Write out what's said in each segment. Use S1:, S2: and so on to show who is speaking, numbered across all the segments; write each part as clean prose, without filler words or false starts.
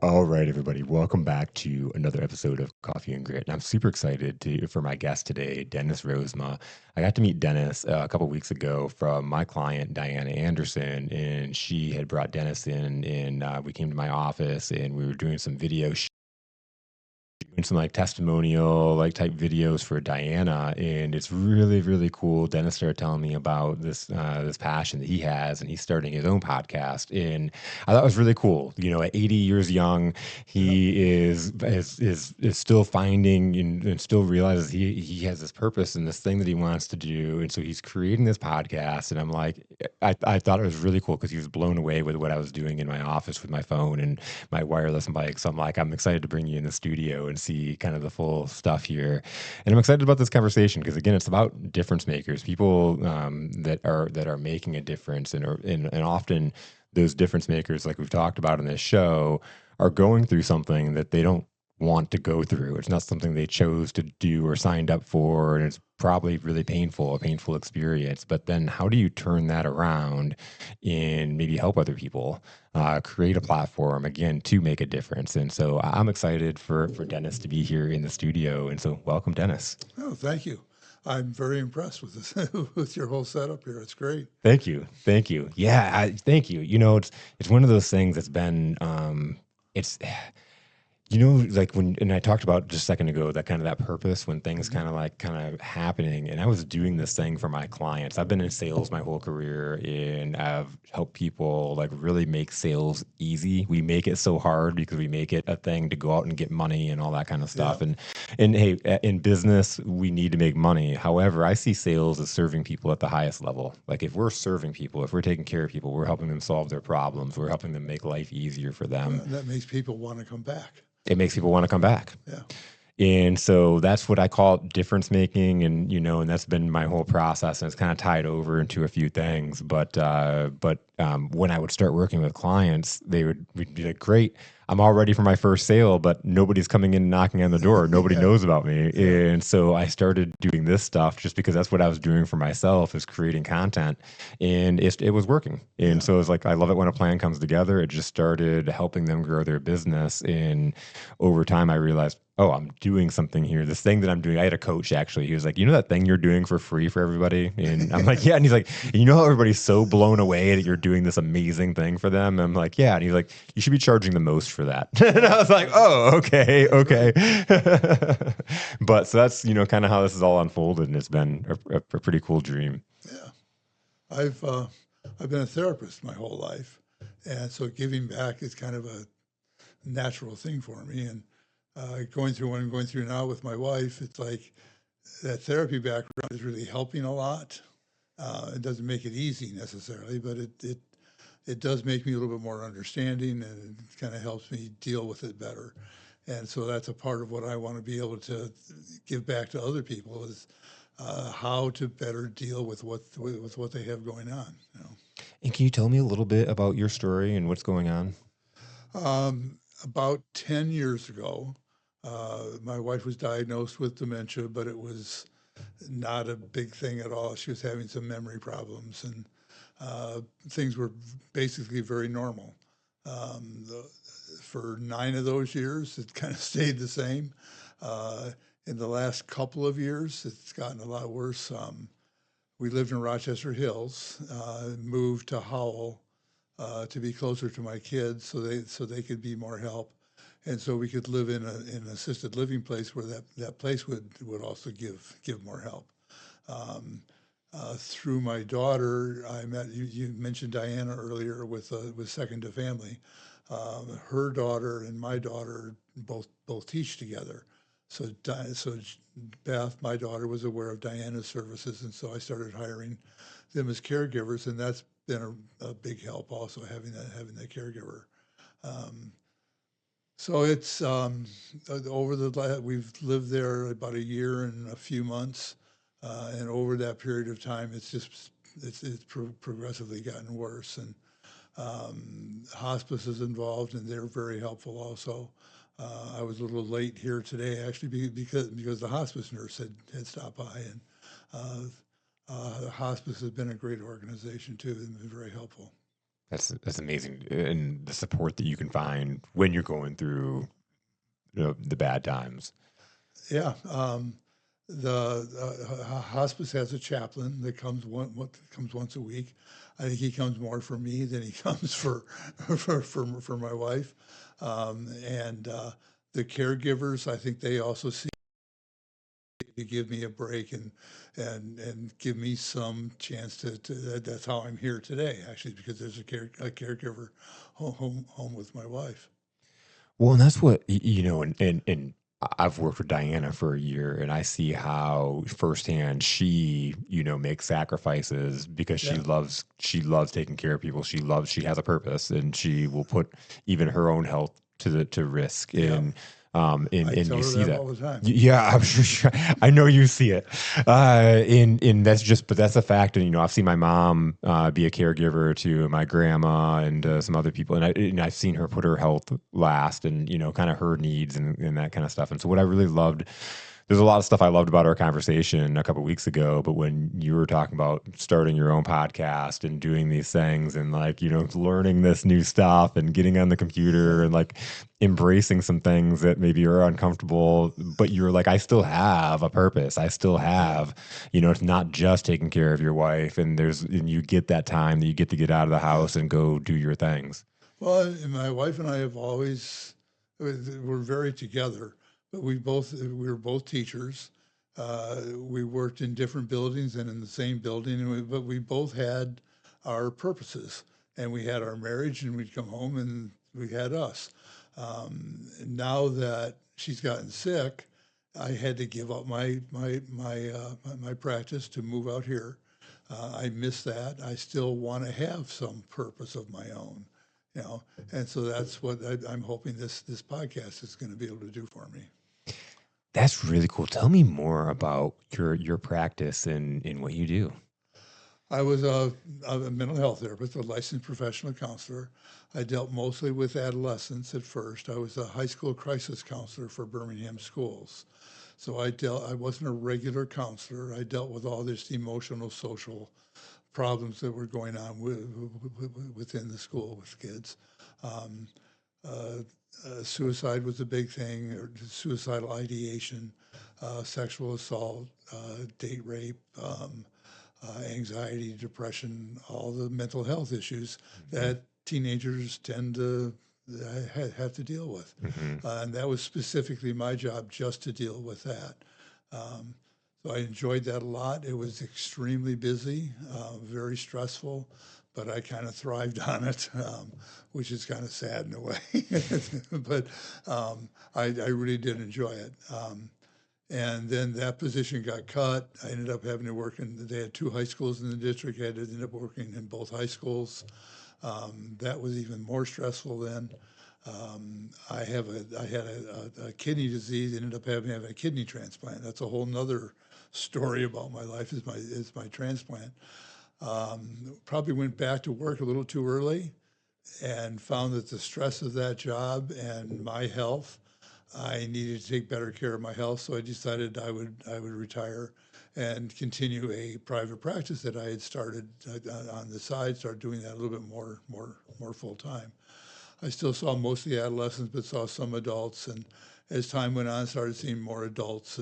S1: All right, everybody, welcome back to another episode of Coffee and Grit. And I'm super excited for my guest today, Dennis Rosema. I got to meet Dennis a couple weeks ago from my client, Diana Anderson, and she had brought Dennis in, and we came to my office and we were doing some doing some like testimonial like type videos for Diana, and it's really really cool. Dennis started telling me about this passion that he has, and he's starting his own podcast, and I thought it was really cool. You know, at 80 years young,
S2: Yeah,
S1: he is still finding and still realizes he has this purpose and this thing that he wants to do, and so he's creating this podcast. And I'm like, I thought it was really cool because he was blown away with what I was doing in my office with my phone and my wireless mic. So I'm like, I'm excited to bring you in the studio and see kind of the full stuff here. And I'm excited about this conversation because again, it's about difference makers, people that are making a difference, and often those difference makers, like we've talked about in this show, are going through something that they don't want to go through. It's not something they chose to do or signed up for, and it's probably really painful, a painful experience. But then, how do you turn that around and maybe help other people? Create a platform again to make a difference. And so I'm excited for Dennis to be here in the studio. And so welcome, Dennis.
S2: oh, thank you. I'm very impressed with this, with your whole setup here. It's great.
S1: Thank you. Thank you. Yeah, thank you. You know, it's one of those things that's been it's like when, and I talked about just a second ago, that kind of that purpose when things
S2: Mhm.
S1: kind of happening. And I was doing this thing for my clients. I've been in sales my whole career, and I've helped people like really make sales easy. We make it so hard because we make it a thing to go out and get money and all that kind of
S2: Yeah,
S1: stuff. And hey, in business, we need to make money. However, I see sales as serving people at the highest level. Like if we're serving people, if we're taking care of people, we're helping them solve their problems. We're helping them make life easier for them.
S2: that makes people want to come back.
S1: It makes people want to come back.
S2: Yeah,
S1: And so that's what I call difference making. And, and that's been my whole process. And it's kind of tied over into a few things. But when I would start working with clients, we'd be like, great, I'm all ready for my first sale, but nobody's coming in and knocking on the door. Nobody
S2: yeah,
S1: knows about me.
S2: yeah,
S1: And so I started doing this stuff just because that's what I was doing for myself, is creating content, and it was working. And
S2: yeah.
S1: so it's like, I love it when a plan comes together. It just started helping them grow their business. And over time, I realized, oh, I'm doing something here. This thing that I'm doing, I had a coach actually. He was like, you know that thing you're doing for free for everybody? And I'm like, yeah. And he's like, you know how everybody's so blown away that you're doing this amazing thing for them? And I'm like, yeah. And he's like, you should be charging the most for that. And I was like, oh, okay,
S2: That's
S1: okay.
S2: great.
S1: But so that's, kind of how this is all unfolded. And it's been a pretty cool dream.
S2: Yeah, I've uh, I've been a therapist my whole life, and so giving back is kind of a natural thing for me. And going through what I'm going through now with my wife, it's like that therapy background is really helping a lot. It doesn't make it easy necessarily, but it does make me a little bit more understanding, and it kind of helps me deal with it better. And so that's a part of what I want to be able to give back to other people is how to better deal with what they have going on.
S1: And can you tell me a little bit about your story and what's going on?
S2: About 10 years ago, my wife was diagnosed with dementia, but it was not a big thing at all. She was having some memory problems, and things were basically very normal. The, for 9 of those years, it kind of stayed the same. Uh, in the last couple of years, it's gotten a lot worse. We lived in Rochester Hills, moved to Howell to be closer to my kids, so they could be more help, and so we could live in an assisted living place where that place would also give more help. Um, Through my daughter, I met you. You mentioned Diana earlier with Second to Family. Her daughter and my daughter both teach together. So Beth, my daughter, was aware of Diana's services, and so I started hiring them as caregivers, and that's been a big help also having that caregiver. Um, so it's over we've lived there about a year and a few months, and over that period of time, it's progressively gotten worse, and hospice is involved, and they're very helpful also. I was a little late here today actually because the hospice nurse had stopped by, and the hospice has been a great organization too and been very helpful.
S1: That's amazing, and the support that you can find when you're going through, the bad times.
S2: Yeah. The hospice has a chaplain that comes comes once a week. I think he comes more for me than he comes for for my wife. And the caregivers, I think they also see to give me a break and give me some chance that's how I'm here today, actually, because there's a caregiver home with my wife.
S1: Well, and that's what and I've worked with Diana for a year, and I see how firsthand she, makes sacrifices because
S2: Yeah,
S1: she loves taking care of people. She has a purpose, and she will put even her own health to risk.
S2: yeah.
S1: And
S2: Tell
S1: you
S2: her
S1: see
S2: that
S1: that.
S2: all the time.
S1: Yeah, I'm sure. I know you see it. And but that's a fact. And I've seen my mom be a caregiver to my grandma and some other people, and I've seen her put her health last, and kind of her needs and that kind of stuff. And so, what I really loved, there's a lot of stuff I loved about our conversation a couple weeks ago. But when you were talking about starting your own podcast and doing these things, and like learning this new stuff and getting on the computer
S2: Yeah,
S1: and like embracing some things that maybe are uncomfortable, but you're like, I still have a purpose. I still
S2: yeah.
S1: have, it's not just taking care of your wife, and you get that time that you get to get out of the
S2: Yeah.
S1: house and go do your things.
S2: Well, and my wife and I have always we're very together, but we were both teachers. We worked in different buildings and in the same building, but we both had our purposes, and we had our marriage, and we'd come home and we had us. Now that she's gotten sick, I had to give up my practice to move out here. I miss that. I still want to have some purpose of my own, you know, and so that's what I'm hoping this podcast is going to be able to do for me.
S1: That's really cool. Tell me more about your practice and what you do.
S2: I was a mental health therapist, a licensed professional counselor. I dealt mostly with adolescents at first. I was a high school crisis counselor for Birmingham schools. So I wasn't a regular counselor. I dealt with all this emotional, social problems that were going on within the school with kids. Um, uh, Suicide was a big thing, or suicidal ideation, sexual assault, date rape, anxiety, depression, all the mental health issues
S1: Hmm.
S2: that teenagers tend to have to deal with.
S1: Hmm.
S2: And that was specifically my job, just to deal with that. Um, so I enjoyed that a lot. It was extremely busy, very stressful, but I kind of thrived on it, which is kind of sad in a way. But I really did enjoy it. And then that position got cut. I ended up having to work in, they had two high schools in the district. I had to end up working in both high schools. That was even more stressful then. I had a kidney disease, ended up having a kidney transplant. That's a whole nother story about my life is my transplant. Probably went back to work a little too early and found that the stress of that job and my health, I needed to take better care of my health. So I decided I would retire and continue a private practice that I had started on the side. Start doing that a little bit more full time. I still saw mostly adolescents, but saw some adults. And as time went on, started seeing more adults,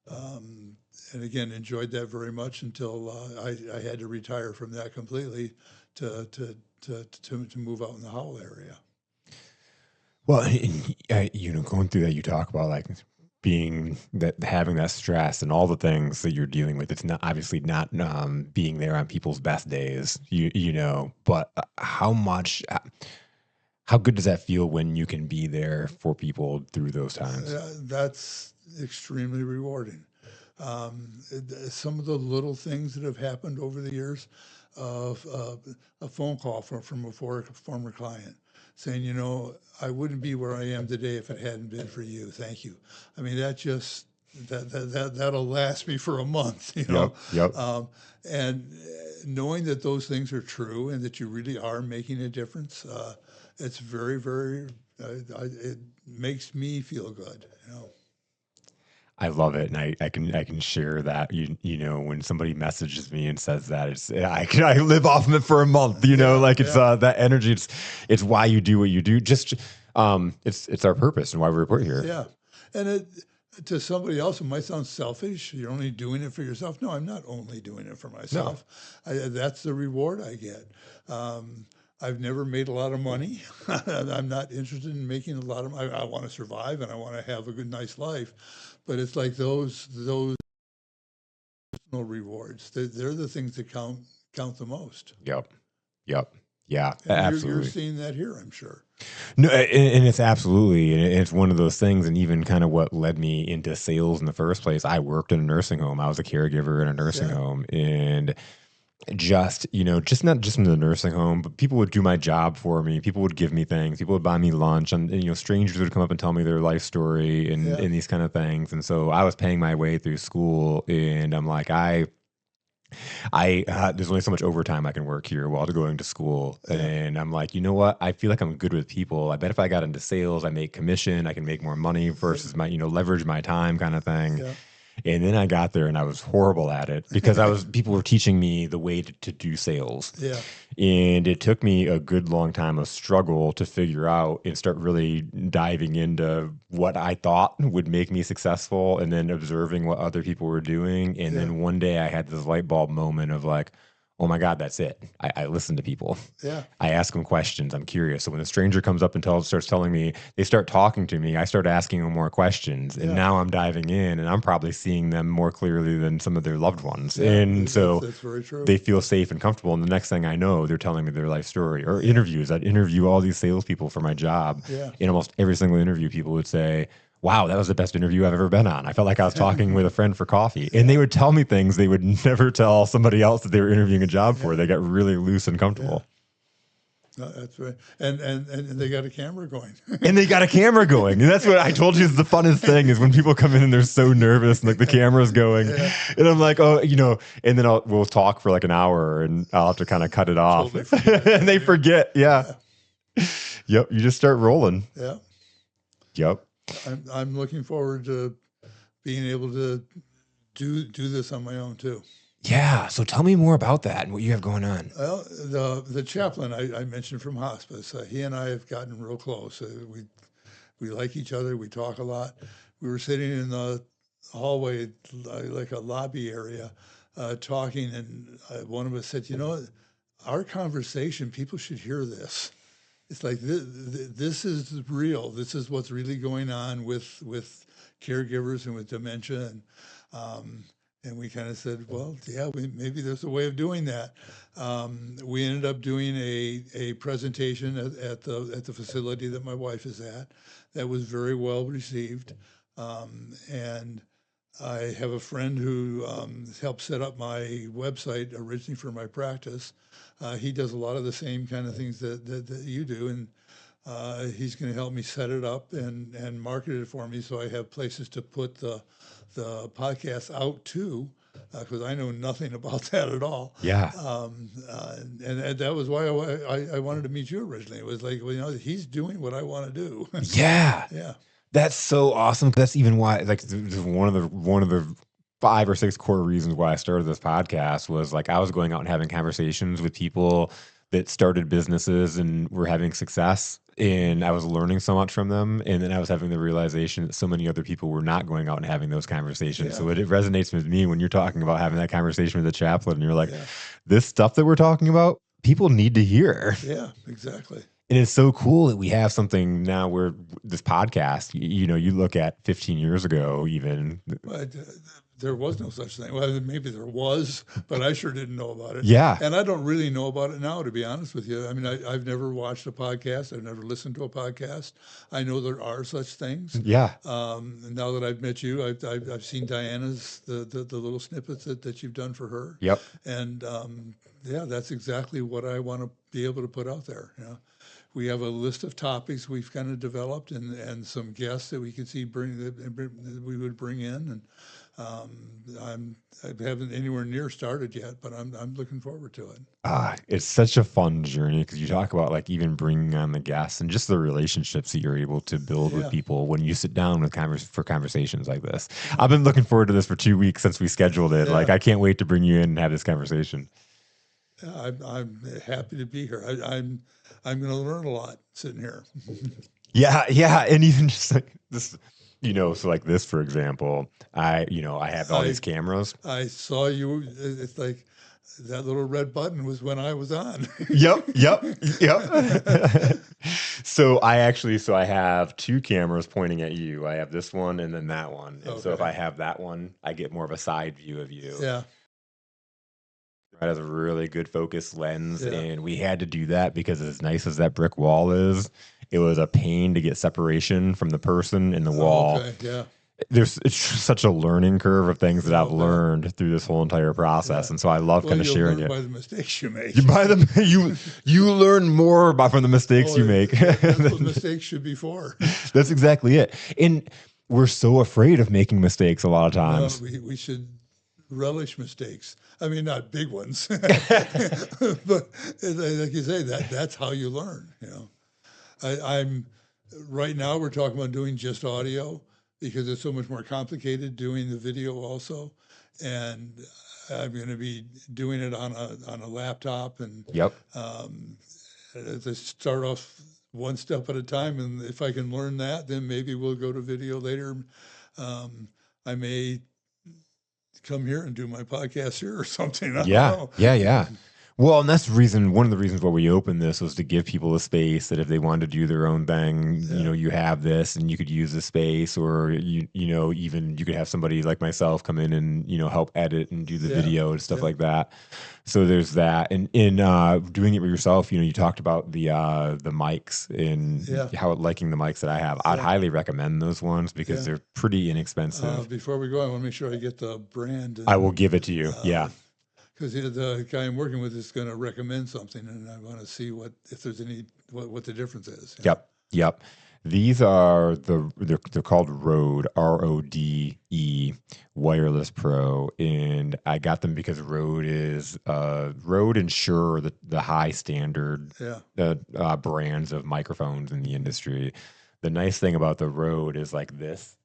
S2: um, and again enjoyed that very much until I had to retire from that completely to to to move out in the Howell area.
S1: Well, going through that, you talk about like being that having that stress and all the things that you're dealing with. It's not obviously not being there on people's best days, but how good does that feel when you can be there for people through those times?
S2: That's extremely rewarding. Some of the little things that have happened over the years, of a phone call from a former client saying, I wouldn't be where I am today if it hadn't been for you. Thank you. I mean, that'll last me for a month,
S1: Yep. Yep.
S2: and knowing that those things are true and that you really are making a difference, it's very, very, it makes me feel good.
S1: I love it, and I can share that. When somebody messages me and says that, I live off of it for a month.
S2: Yeah,
S1: Like it's
S2: yeah,
S1: that energy. It's why you do what you do. Just it's our purpose and why we're put here.
S2: yeah. And it, to somebody else, it might sound selfish. You're only doing it for yourself. No, I'm not only doing it for
S1: No,
S2: myself. That's the reward I get. Um, I've never made a lot of money. I'm not interested in making a lot of money. I want to survive and I want to have a good, nice life. But it's like those personal rewards. They're the things that count the most.
S1: yep, yep, yeah,
S2: And you're
S1: absolutely.
S2: seeing that here, I'm sure.
S1: No, and it's absolutely, and it's one of those things, and even kind of what led me into sales in the first place. I worked in a nursing home. I was a caregiver in a nursing
S2: Yeah,
S1: home, and just not just in the nursing home, but people would do my job for me. People would give me things. People would buy me lunch, and strangers would come up and tell me their life story and
S2: yeah,
S1: these kind of things. And so I was paying my way through school, and I'm like, there's only so much overtime I can work here while going to school.
S2: yeah,
S1: And I'm like, you know what? I feel like I'm good with people. I bet if I got into sales, I make commission, I can make more money
S2: yeah,
S1: versus leverage my time kind of thing.
S2: yeah.
S1: And then I got there and I was horrible at it because people were teaching me the way to do sales.
S2: Yeah,
S1: And it took me a good long time of struggle to figure out and start really diving into what I thought would make me successful and then observing what other people were doing. And
S2: yeah,
S1: then one day I had this light bulb moment of like, oh my God, that's it. I listen to people.
S2: yeah,
S1: I ask them questions. I'm curious. So when a stranger comes up and starts telling me, they start talking to me, I start asking them more questions. And
S2: yeah,
S1: now I'm diving in and I'm probably seeing them more clearly than some of their loved ones.
S2: yeah.
S1: And so
S2: That's very true.
S1: they feel safe and comfortable. And the next thing I know, they're telling me their life story or interviews. I'd interview all these salespeople for my job.
S2: Yeah.
S1: In almost every single interview, people would say, wow, that was the best interview I've ever been on. I felt like I was talking with a friend for coffee. And they
S2: Yeah,
S1: would tell me things they would never tell somebody else that they were interviewing a job for.
S2: yeah,
S1: They got really loose and
S2: yeah.
S1: comfortable.
S2: No, that's right. And they got a camera going.
S1: And they got a camera going. And that's what I told you is the funnest thing is when people come in and they're so nervous and like the camera's going.
S2: Yeah,
S1: And I'm like, oh, and then we'll talk for like an hour and I'll have to kind of cut it off.
S2: totally forget it.
S1: And they
S2: Yeah,
S1: forget. Yeah.
S2: yeah,
S1: Yep. You just start rolling.
S2: yeah.
S1: Yep.
S2: I'm looking forward to being able to do this on my own too.
S1: Yeah. So tell me more about that and what you have going on.
S2: Well, the chaplain I mentioned from hospice, he and I have gotten real close. We like each other. We talk a lot. We were sitting in the hallway, like a lobby area, talking, and one of us said, "You know, our conversation, people should hear this. It's like this is real. This is what's really going on with caregivers and with dementia." And we kind of said, well, yeah, maybe there's a way of doing that. We ended up doing a presentation at the facility that my wife is at that was very well received. And I have a friend who helped set up my website originally for my practice. He does a lot of the same kind of things that you do, and he's going to help me set it up and market it for me, so I have places to put the podcast out to, because I know nothing about that at all.
S1: Yeah.
S2: And that was why I wanted to meet you originally. It was like, well, he's doing what I want to do.
S1: Yeah.
S2: Yeah,
S1: That's so awesome. That's even why, like, one of the 5 or 6 core reasons why I started this podcast was like I was going out and having conversations with people that started businesses and were having success, and I was learning so much from them. And then I was having the realization that so many other people were not going out and having those conversations.
S2: yeah,
S1: So it resonates with me when you're talking about having that conversation with the chaplain, and you're like,
S2: yeah,
S1: this stuff that we're talking about, people need to hear.
S2: yeah, exactly.
S1: And it's so cool that we have something now where this podcast, you look at 15 years ago, even.
S2: But there was no such thing. Well, maybe there was, but I sure didn't know about it.
S1: Yeah.
S2: And I don't really know about it now, to be honest with you. I mean, I've never watched a podcast. I've never listened to a podcast. I know there are such things.
S1: Yeah.
S2: And now that I've met you, I've seen Diana's, the little snippets that you've done for her.
S1: Yep.
S2: And yeah, that's exactly what I want to be able to put out there. We have a list of topics we've kind of developed and some guests that we could see that we would bring in. And I haven't anywhere near started yet, but I'm looking forward to it.
S1: It's such a fun journey because you talk about like even bringing on the guests and just the relationships that you're able to build with
S2: Yeah,
S1: people when you sit down with for conversations like this. I've been looking forward to this for 2 weeks since we scheduled it. Like
S2: yeah.
S1: I can't wait to bring you in and have this conversation.
S2: Yeah, I'm happy to be here. I'm going to learn a lot sitting here.
S1: Yeah, yeah, and even just like this, so like this, for example, I have all these
S2: I
S1: cameras.
S2: I saw you. It's like that little red button was when I was on.
S1: Yep, yep, yep. So I have two cameras pointing at you. I have this one and then that one. And so if
S2: Okay.
S1: I have that one, I get more of a side view of you.
S2: Yeah,
S1: It has a really good focus lens,
S2: yeah.
S1: and we had to do that because as nice as that brick wall is, it was a pain to get separation from the person in the wall.
S2: Okay, yeah.
S1: It's such a learning curve of things that I've
S2: Okay.
S1: learned through this whole entire process,
S2: Yeah.
S1: and so I love
S2: Well,
S1: kind of
S2: you'll
S1: sharing
S2: learn
S1: it.
S2: by the mistakes you make.
S1: You buy them, you learn more from the mistakes you make.
S2: That's what mistakes should be for.
S1: That's exactly it. And we're so afraid of making mistakes a lot of
S2: No,
S1: times.
S2: we should relish mistakes. I mean, not big ones, but like you say, that's how you learn. I'm right now we're talking about doing just audio because it's so much more complicated doing the video also, and I'm going to be doing it on a laptop and
S1: Yep.
S2: to start off one step at a time. And if I can learn that, then maybe we'll go to video later. I may come here and do my podcast here or something. I don't
S1: Yeah.
S2: know.
S1: Yeah. Well, and that's the reason. One of the reasons why we opened this was to give people a space that if they wanted to do their own thing,
S2: Yeah.
S1: you have this, and you could use the space, or even you could have somebody like myself come in and help edit and do the
S2: Yeah.
S1: video and stuff
S2: Yeah.
S1: like that. So there's that, and in doing it with yourself, you talked about the mics and
S2: Yeah.
S1: how liking the mics that I have. I'd
S2: Yeah.
S1: highly recommend those ones because
S2: Yeah.
S1: they're pretty inexpensive.
S2: Before we go, I want to make sure I get the brand.
S1: I will give it to you. Yeah.
S2: Because the guy I'm working with is going to recommend something, and I want to see if there's any what the difference is.
S1: Yep. These are they're called Rode, RODE Wireless Pro, and I got them because Rode is Rode and Shure, the high standard
S2: Yeah.
S1: brands of microphones in the industry. The nice thing about the Rode is like this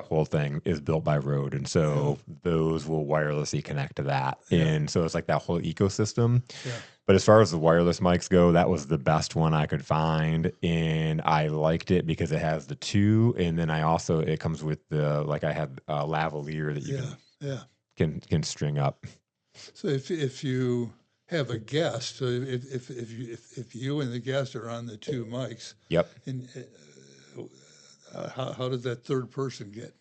S1: whole thing is built by Rode, and so those will wirelessly connect to that, and so it's like that whole ecosystem.
S2: Yeah.
S1: But as far as the wireless mics go, that was the best one I could find, and I liked it because it has the two, and then it comes with I had a lavalier that you can string up.
S2: So if you have a guest, so if you and the guest are on the two mics,
S1: Yep.
S2: and how does that third person get?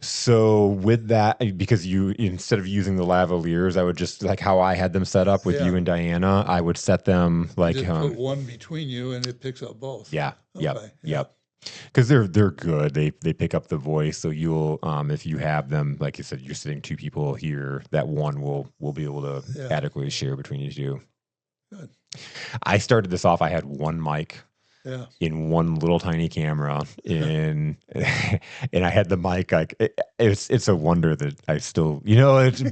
S1: So with that, because instead of using the lavaliers, I would just like how I had them set up with you and Diana, I would set them like
S2: Just put one between you, and it picks up both.
S1: Yeah.
S2: Okay.
S1: Yep. Because they're good. They pick up the voice. So you'll if you have them, like you said, you're sitting two people here, that one will be able to adequately share between you two.
S2: Good.
S1: I started this off. I had one mic.
S2: Yeah.
S1: In one little tiny camera, and I had the mic. Like it's a wonder that I still,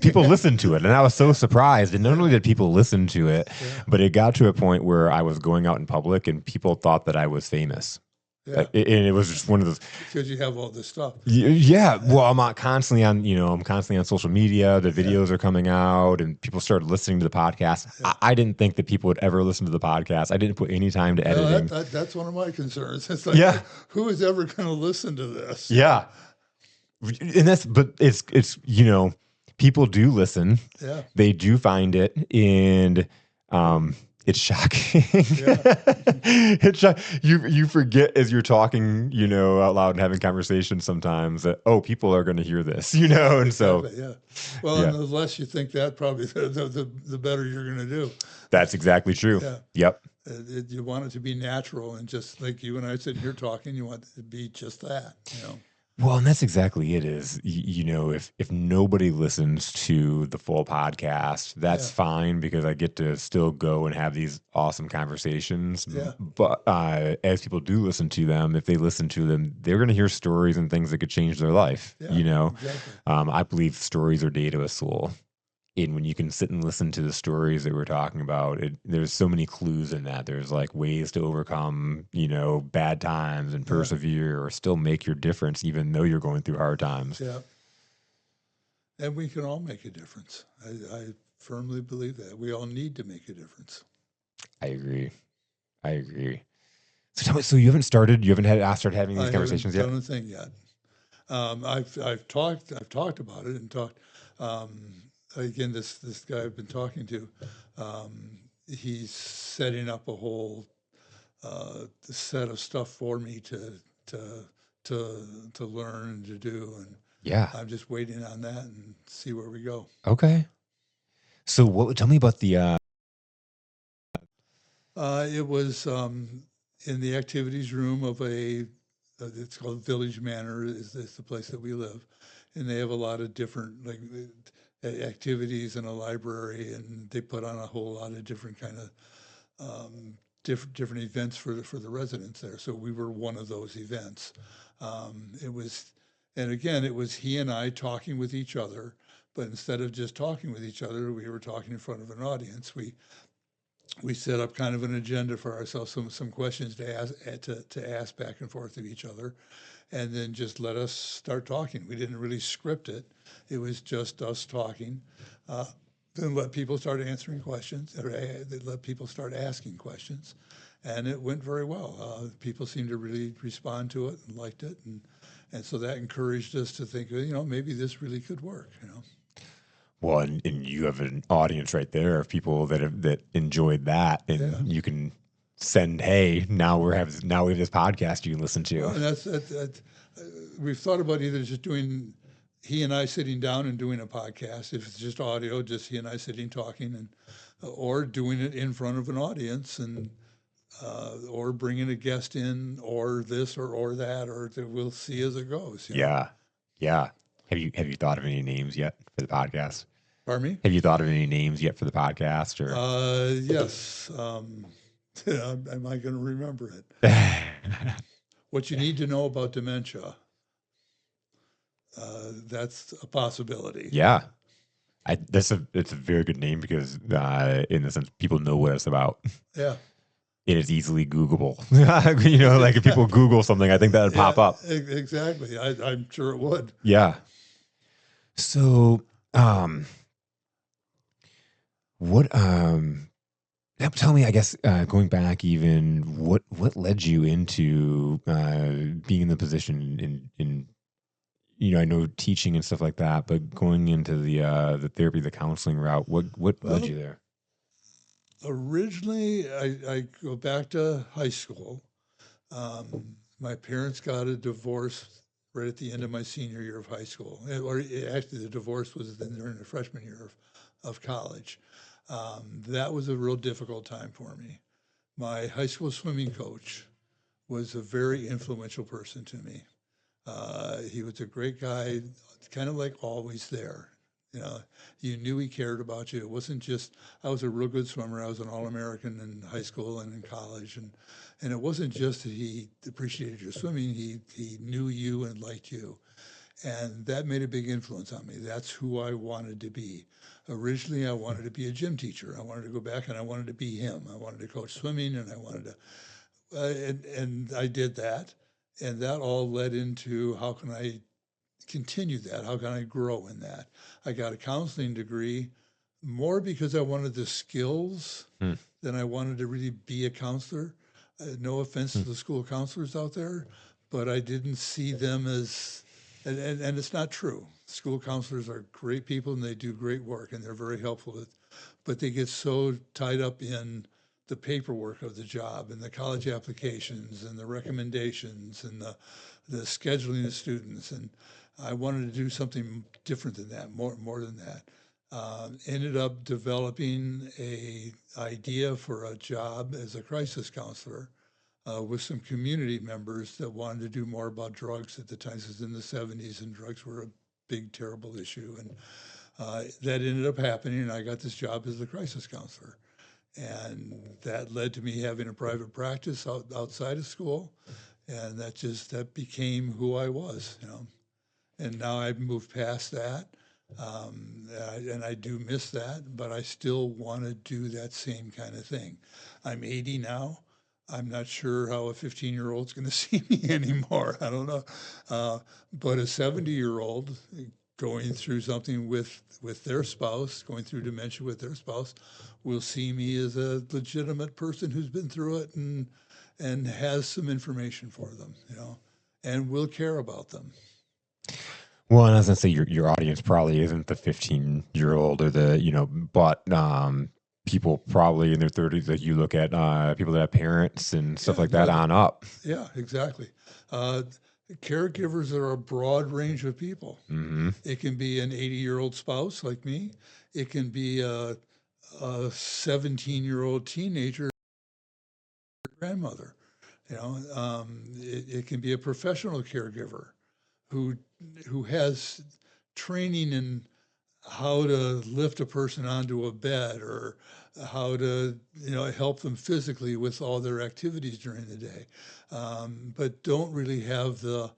S1: people listen to it, and I was so surprised. And not only did people listen to it, but it got to a point where I was going out in public, and people thought that I was famous.
S2: Yeah.
S1: And it was just one of those.
S2: Because you have all this stuff.
S1: Yeah. Well, I'm constantly on social media. The videos are coming out, and people started listening to the podcast.
S2: Yeah.
S1: I didn't think that people would ever listen to the podcast. I didn't put any time to editing.
S2: That's one of my concerns. It's like, who is ever going to listen to this?
S1: Yeah. And it's people do listen.
S2: Yeah.
S1: They do find it, and it's shocking. You forget as you're talking, out loud and having conversations sometimes that people are going to hear this, and so
S2: Well, and the less you think that, probably the better you're going to do.
S1: That's exactly true.
S2: Yeah.
S1: Yep.
S2: You want it to be natural, and just like you and I sitting here talking, you want it to be just that.
S1: Well, and that's exactly it is, if nobody listens to the full podcast, that's
S2: Yeah,
S1: fine because I get to still go and have these awesome conversations.
S2: yeah,
S1: But as people do listen to them, if they listen to them, they're going to hear stories and things that could change their life.
S2: yeah, exactly.
S1: I believe stories are data as soul. And when you can sit and listen to the stories that we're talking about, there's so many clues in that. There's like ways to overcome, bad times and
S2: Yeah,
S1: persevere or still make your difference, even though you're going through hard times.
S2: yeah. And we can all make a difference. I firmly believe that. We all need to make a difference.
S1: I agree. I agree. So tell me, so you haven't started having these
S2: I haven't
S1: conversations yet?
S2: done a thing yet. I've talked about it and talked. Again, this guy I've been talking to, he's setting up a whole set of stuff for me to to learn and to do, and
S1: Yeah.
S2: I'm just waiting on that and see where we go.
S1: Okay. So tell me about
S2: It was in the activities room of it's called Village Manor, is the place that we live. And they have a lot of different like activities in a library, and they put on a whole lot of different kind of different events for the residents there. So we were one of those events. It was, and again, it was he and I talking with each other, but instead of just talking with each other, we were talking in front of an audience. We set up kind of an agenda for ourselves, some questions to ask to ask back and forth of each other, and then just let us start talking. We didn't really script it; it was just us talking. Uh, then let people start answering questions, or let people start asking questions, and it went very well. People seemed to really respond to it and liked it, and so that encouraged us to think, maybe this really could work.
S1: well, and you have an audience right there of people that enjoyed that,
S2: Yeah.
S1: and you can send, hey, now we have this podcast you can listen
S2: Well,
S1: to.
S2: and we've thought about either just doing he and I sitting down and doing a podcast, if it's just audio, just he and I sitting talking, and or doing it in front of an audience, and or bringing a guest in, or this or that, or we'll see as it goes.
S1: Yeah. Yeah. Have you thought of any names yet for the podcast?
S2: Pardon me?
S1: Have you thought of any names yet for the podcast or
S2: Yes. Am I going to remember it? What you need to know about dementia. That's a possibility.
S1: yeah. It's a very good name because in the sense people know what it's about.
S2: Yeah.
S1: It is easily Googleable. Like if people
S2: Exactly.
S1: Google something, I think that would
S2: Yeah,
S1: pop up.
S2: exactly. I'm sure it would.
S1: Yeah. So what tell me, I guess, going back even, what led you into being in the position in I know teaching and stuff like that, but going into the therapy, the counseling route, what led
S2: Well,
S1: you there?
S2: originally, I go back to high school. My parents got a divorce right at the end of my senior year of high school. Actually, the divorce was during the freshman year of college. That was a real difficult time for me. My high school swimming coach was a very influential person to me. He was a great guy, kind of like always there. You know, you knew he cared about you. It wasn't just I was a real good swimmer. I was an All-American in high school and in college, and it wasn't just that he appreciated your swimming. He knew you and liked you, and that made a big influence on me. That's who I wanted to be. Originally, I wanted to be a gym teacher. I wanted to go back and I wanted to be him. I wanted to coach swimming, and I wanted to and I did that, and that all led into how can I continue that? How can I grow in that? I got a counseling degree more because I wanted the skills
S1: Hmm.
S2: than I wanted to really be a counselor. No offense
S1: Hmm.
S2: to the school counselors out there, but I didn't see them as, and it's not true. School counselors are great people and they do great work and they're very helpful, but they get so tied up in the paperwork of the job and the college applications and the recommendations and the scheduling of students. And I wanted to do something different than that, more than that. Ended up developing a idea for a job as a crisis counselor with some community members that wanted to do more about drugs at the time. This was in the 70s, and drugs were a big, terrible issue. And that ended up happening, and I got this job as the crisis counselor. And that led to me having a private practice outside of school, and that became who I was, you know. And now I've moved past that, and I do miss that, but I still want to do that same kind of thing. I'm 80 now. I'm not sure how a 15-year-old's going to see me anymore. I don't know. But a 70-year-old going through something with their spouse, going through dementia with their spouse, will see me as a legitimate person who's been through it and has some information for them, you know, and will care about them.
S1: Well, and I was gonna say your audience probably isn't the 15-year-old or the, but people probably in their 30s that you look at, people that have parents and stuff
S2: Yeah,
S1: like that
S2: no,
S1: on up.
S2: yeah, exactly. Uh, Caregivers are a broad range of people.
S1: Hmm.
S2: It can be an 80-year-old spouse like me. It can be a 17-year-old teenager grandmother. You know, it can be a professional caregiver who who has training in how to lift a person onto a bed or how to help them physically with all their activities during the day, but don't really have the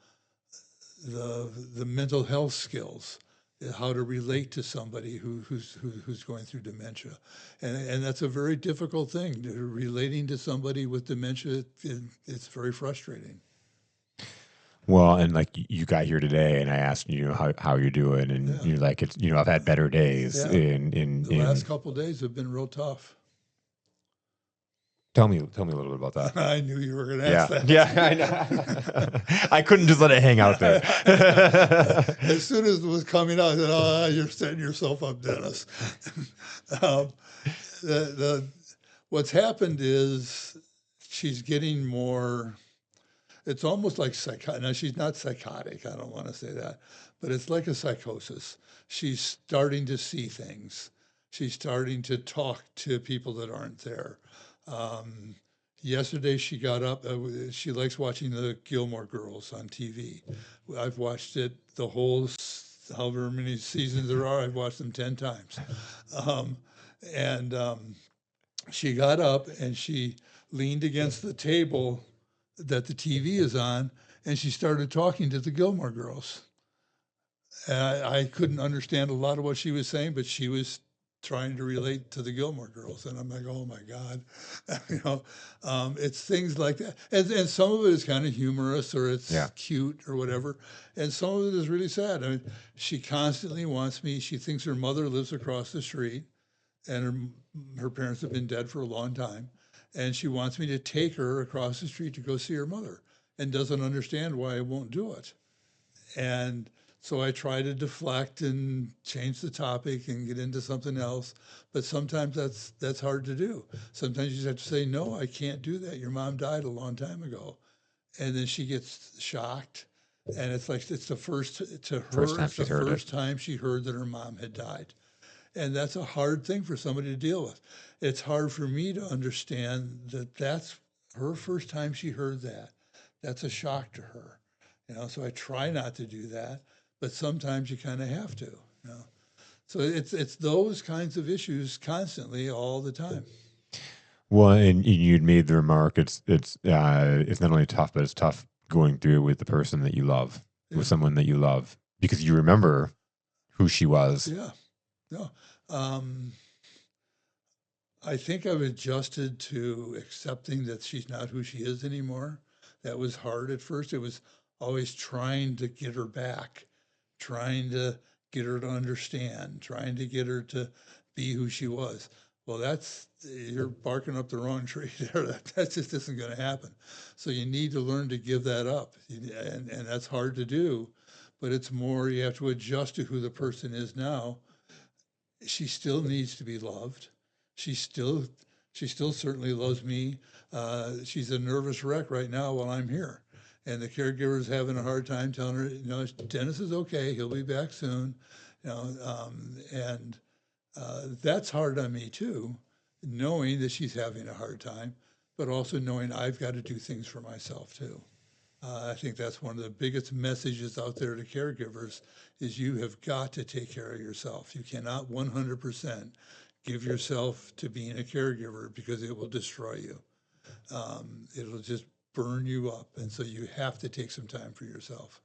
S2: mental health skills, how to relate to somebody who's going through dementia, and that's a very difficult thing. Relating to somebody with dementia, it's very frustrating.
S1: Well, and like you got here today, and I asked you how you're doing, and
S2: Yeah,
S1: you're like, it's I've had better days.
S2: yeah.
S1: In
S2: The last couple of days have been real tough.
S1: tell me a little bit about that.
S2: I knew you were going to ask
S1: Yeah,
S2: that.
S1: yeah, I know. I couldn't just let it hang out there.
S2: As soon as it was coming out, I said, "Oh, you're setting yourself up, Dennis." um, the what's happened is she's getting more. It's almost like psychotic. Now she's not psychotic. I don't want to say that, but it's like a psychosis. She's starting to see things. She's starting to talk to people that aren't there. Um, Yesterday she got up. She likes watching the Gilmore Girls on TV. I've watched it the whole, however many seasons there are. I've watched them 10 times. Um, and She got up and she leaned against the table that the TV is on, and she started talking to the Gilmore Girls. And I couldn't understand a lot of what she was saying, but she was trying to relate to the Gilmore Girls, and I'm like, oh my God, it's things like that, and some of it is kind of humorous or it's
S1: Yeah.
S2: cute or whatever, and some of it is really sad. I mean, she constantly wants me. She thinks her mother lives across the street, and her parents have been dead for a long time, and she wants me to take her across the street to go see her mother, and doesn't understand why I won't do it. And so I try to deflect and change the topic and get into something else. But sometimes that's hard to do. Sometimes you just have to say, no, I can't do that. Your mom died a long time ago. And then she gets shocked. And it's like it's the first to
S1: First
S2: her,
S1: time
S2: it's the
S1: she's heard it.
S2: first time she heard that her mom had died. And that's a hard thing for somebody to deal with. It's hard for me to understand that that's her first time she heard that. That's a shock to her. So I try not to do that, but sometimes you kind of have to. So it's those kinds of issues constantly all the time.
S1: Well, and you'd made the remark. It's not only tough, but it's tough going through with the person that you love,
S2: Yeah.
S1: with someone that you love, because you remember who she was.
S2: Yeah. No. I think I've adjusted to accepting that she's not who she is anymore. That was hard at first. It was always trying to get her back, trying to get her to understand, trying to get her to be who she was. Well, you're barking up the wrong tree there. That just isn't going to happen. So you need to learn to give that up. And that's hard to do, but it's more you have to adjust to who the person is now. She still needs to be loved. She still she still certainly loves me. She's a nervous wreck right now while I'm here. And the caregiver is having a hard time telling her, Dennis is okay. He'll be back soon. And that's hard on me too, knowing that she's having a hard time. but also knowing I've got to do things for myself too. I think that's one of the biggest messages out there to caregivers is you have got to take care of yourself. You cannot 100% give yourself to being a caregiver because it will destroy you. It'll just burn you up. And so you have to take some time for yourself.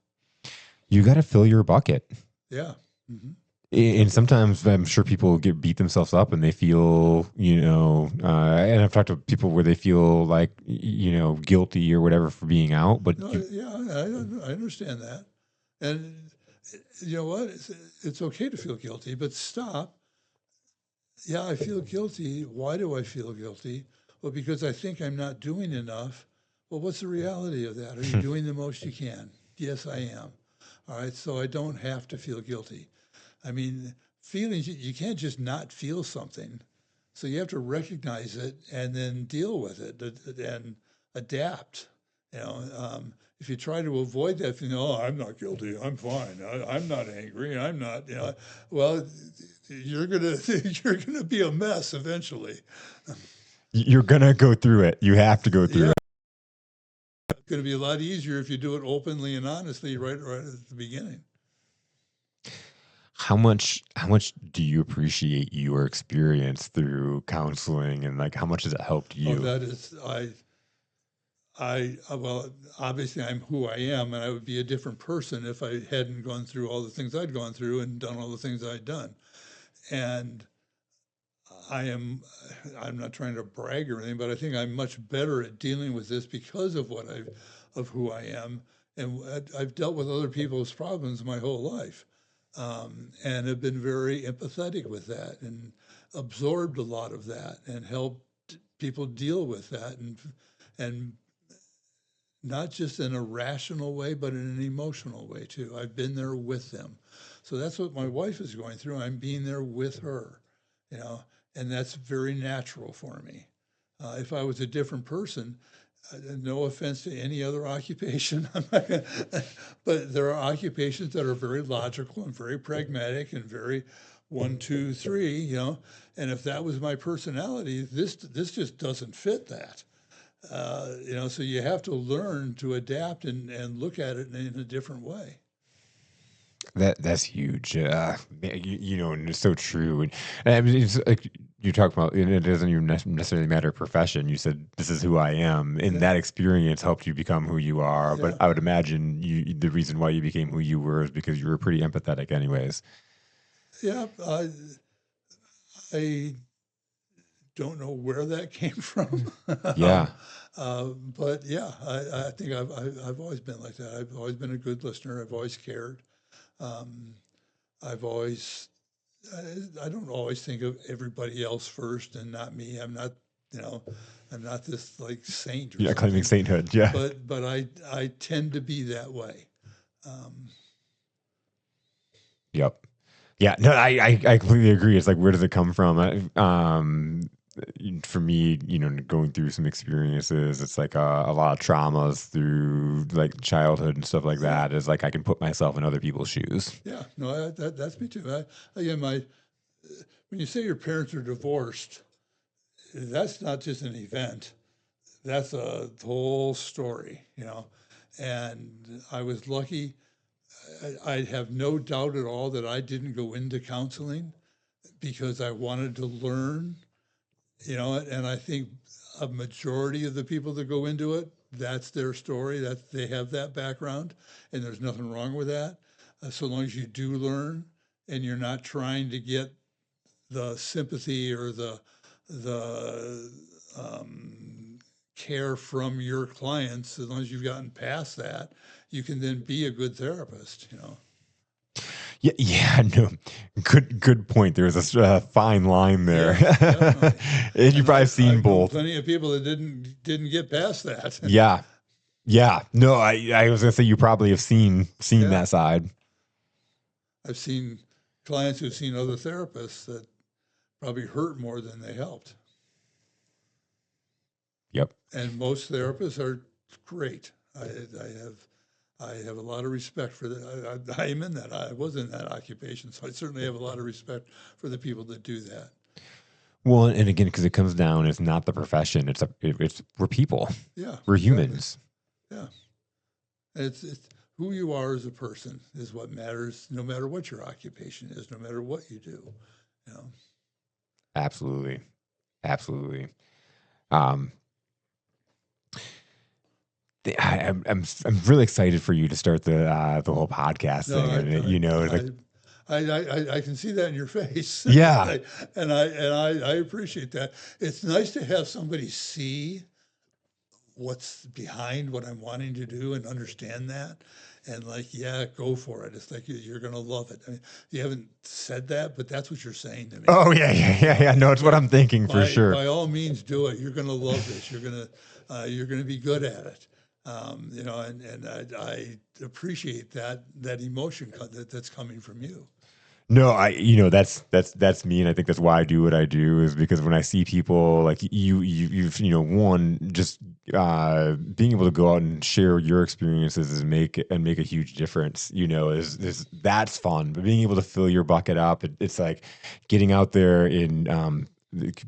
S1: You got to fill your bucket.
S2: Yeah. Mm-hmm.
S1: And sometimes I'm sure people beat themselves up and they feel, and I've talked to people where they feel like, guilty or whatever for being out. But
S2: No, yeah, I understand that. And you know what? It's okay to feel guilty, but stop. Yeah, I feel guilty. Why do I feel guilty? Well, because I think I'm not doing enough. Well, what's the reality of that? Are you doing the most you can? Yes, I am. All right, so I don't have to feel guilty. I mean, feelings, you can't just not feel something. So you have to recognize it and then deal with it and adapt. If you try to avoid that feeling, oh, I'm not guilty, I'm fine, I'm not angry, I'm not, well, you're gonna you're gonna be a mess eventually.
S1: you're going to go through it. You have to go through
S2: Yeah,
S1: it.
S2: it's going to be a lot easier if you do it openly and honestly right at the beginning.
S1: How much do you appreciate your experience through counseling, and like how much has it helped
S2: Oh,
S1: you?
S2: that is, well, obviously I'm who I am, and I would be a different person if I hadn't gone through all the things I'd gone through and done all the things I'd done. And I am, I'm not trying to brag or anything, but I think I'm much better at dealing with this because of of who I am. And I've dealt with other people's problems my whole life, and have been very empathetic with that and absorbed a lot of that and helped people deal with that and not just in a rational way, but in an emotional way too. I've been there with them. So that's what my wife is going through. I'm being there with her, you know, and that's very natural for me. If I was a different person, no offense to any other occupation, but there are occupations that are very logical and very pragmatic and very 1, 2, 3, and if that was my personality, this just doesn't fit that. So you have to learn to adapt and look at it in a different way.
S1: That's huge. And it's so true. And I mean, it's like you talk about, and it doesn't even necessarily matter profession. You said this is who I am, and
S2: Yeah,
S1: that experience helped you become who you are. But
S2: yeah,
S1: I would imagine the reason why you became who you were is because you were pretty empathetic, anyways.
S2: yeah. I don't know where that came from,
S1: Yeah.
S2: but yeah, I think I've always been like that. I've always been a good listener. I've always cared. Um, I've always I don't always think of everybody else first and not me. You know, I'm not this like saint or
S1: Yeah, claiming
S2: something,
S1: sainthood. Yeah.
S2: but I tend to be that way. Um,
S1: Yep. Yeah, no, I completely agree. It's like, where does it come from? For me, going through some experiences, it's like a lot of traumas through like childhood and stuff like
S2: yeah,
S1: that. Is like I can put myself in other people's shoes.
S2: yeah, no, that's me too. Again, when you say your parents are divorced, that's not just an event. That's a whole story, And I was lucky. I have no doubt at all that I didn't go into counseling because I wanted to learn, and I think a majority of the people that go into it, that's their story, that they have that background, and there's nothing wrong with that. So long as you do learn and you're not trying to get the sympathy or the care from your clients, as long as you've gotten past that, you can then be a good therapist.
S1: Yeah, yeah, no, good point. There's a fine line there,
S2: Yeah, definitely.
S1: and you
S2: And
S1: probably have seen
S2: I've known
S1: both.
S2: plenty of people that didn't get past that.
S1: Yeah, yeah. No, I was gonna say you probably have seen
S2: Yeah,
S1: that side.
S2: I've seen clients who've seen other therapists that probably hurt more than they helped.
S1: Yep.
S2: And most therapists are great. I have a lot of respect for that. I am in I was in that occupation, so I certainly have a lot of respect for the people that do that.
S1: Well, and again, because it comes down, it's not the profession. We're people.
S2: Yeah,
S1: We're
S2: exactly.
S1: humans.
S2: Yeah. It's who you are as a person is what matters, no matter what your occupation is, no matter what you do. You know.
S1: Absolutely. Absolutely. Um, I'm really excited for you to start the whole podcast
S2: No,
S1: thing, and you know, like,
S2: I can see that in your face,
S1: yeah,
S2: and I appreciate that. It's nice to have somebody see what's behind what I'm wanting to do and understand that, and like, yeah, go for it. It's like you're gonna love it. I mean, you haven't said that, but that's what you're saying to me.
S1: oh yeah, yeah, yeah, yeah. No, it's what
S2: Like,
S1: I'm thinking for sure.
S2: by all means, do it. You're gonna love this. You're gonna be good at it. You know, and I appreciate that emotion that's coming from you.
S1: No, that's me, and I think that's why I do what I do is because when I see people like you've one just being able to go out and share your experiences is make a huge difference. Is that's fun, but being able to fill your bucket up, it's like getting out there and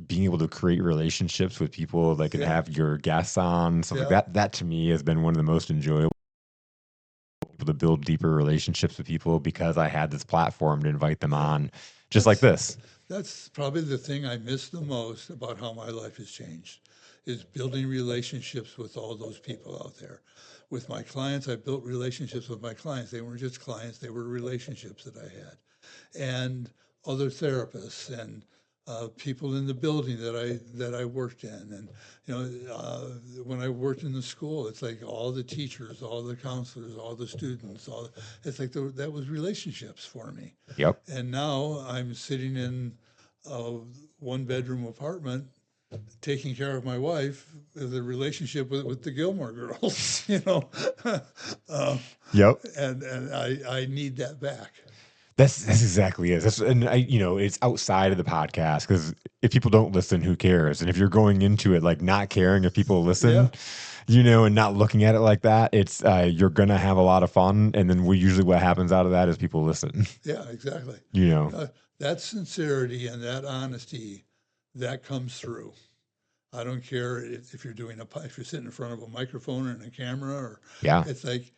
S1: being able to create relationships with people like and
S2: Yeah,
S1: have your guests on stuff like
S2: yeah.
S1: that. That to me has been one of the most enjoyable to build deeper relationships with people because I had this platform to invite them
S2: Yeah.
S1: on, just like
S2: That's
S1: this.
S2: that's probably the thing I miss the most about how my life has changed is building relationships with all those people out there. With my clients, I built relationships with my clients. They weren't just clients, they were relationships that I had. And other therapists and people in the building that I worked in, and when I worked in the school, it's like all the teachers, all the counselors, all the students, it's like that was relationships for me.
S1: Yep.
S2: And now I'm sitting in a one bedroom apartment taking care of my wife with a relationship with the Gilmore girls,
S1: Yep.
S2: and I need that back.
S1: That's exactly it. And it's outside of the podcast because if people don't listen, who cares? And if you're going into it like not caring if people
S2: Yeah,
S1: listen, and not looking at it like that, it's you're gonna have a lot of fun. And then usually what happens out of that is people listen.
S2: yeah, exactly.
S1: You know,
S2: That sincerity and that honesty that comes through. I don't care if you're if you're sitting in front of a microphone and a camera, or
S1: yeah.
S2: it's like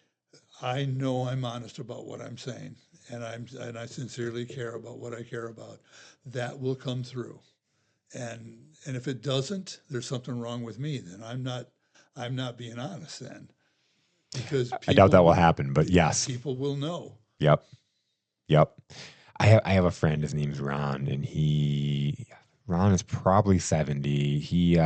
S2: I know I'm honest about what I'm saying, and I sincerely care about what I care about. That will come through, and if it doesn't, there's something wrong with me. Then I'm not being honest then, because
S1: I doubt that will happen, but yes.
S2: people will know.
S1: Yep. Yep. I have a friend, his name's Ron, and Ron is probably 70. He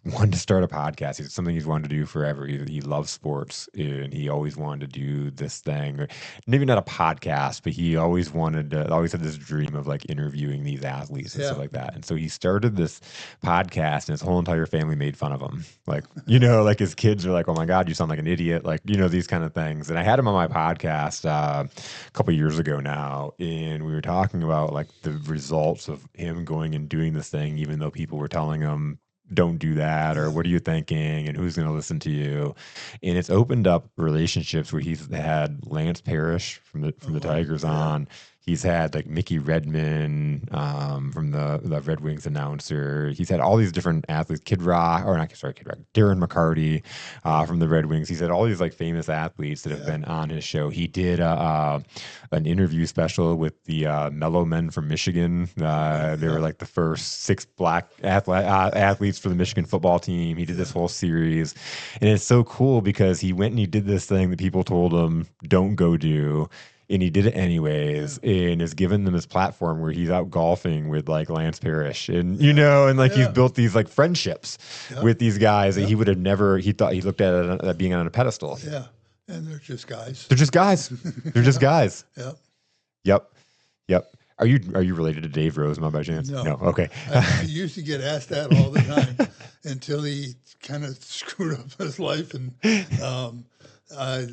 S1: wanted to start a podcast. It's something he's wanted to do forever. He loves sports and he always wanted to do this thing. Or maybe not a podcast, but he always had this dream of like interviewing these athletes and
S2: Yeah,
S1: stuff like that. And so he started this podcast and his whole entire family made fun of him. Like, like his kids are like, "Oh my God, you sound like an idiot." Like, these kind of things. And I had him on my podcast a couple years ago now. And we were talking about like the results of him going and doing this thing, even though people were telling him, "Don't do that," or
S2: yeah,
S1: "What are you thinking?" and "Who's going to listen to you?" And it's opened up relationships where he's had Lance Parrish from the
S2: oh,
S1: Tigers
S2: yeah,
S1: on. He's had like Mickey Redman from the Red Wings announcer. He's had all these different athletes, Kid Rock, or not sorry, Kid Rock, Darren McCarty from the Red Wings. He's had all these like famous athletes that have
S2: yeah,
S1: been on his show. He did an interview special with the Mellow Men from Michigan. They
S2: yeah,
S1: were like the first 6 black athletes for the Michigan football team. He did this
S2: yeah,
S1: whole series, and it's so cool because he went and he did this thing that people told him don't go do. And he did it
S2: yeah,
S1: anyways, and has given them his platform where he's out golfing with like Lance Parrish, and
S2: yeah,
S1: and like he's
S2: yeah,
S1: built these like friendships
S2: yep,
S1: with these guys that
S2: yep,
S1: he would have never. He thought he looked at it at being on a pedestal.
S2: yeah. And they're just guys.
S1: They're just guys. They're just
S2: Yeah,
S1: guys.
S2: yeah.
S1: Yep. Yep. Are you related to Dave Rosemont by chance? No.
S2: No,
S1: Okay.
S2: I used to get asked that all the time until he kind of screwed up his life, and I,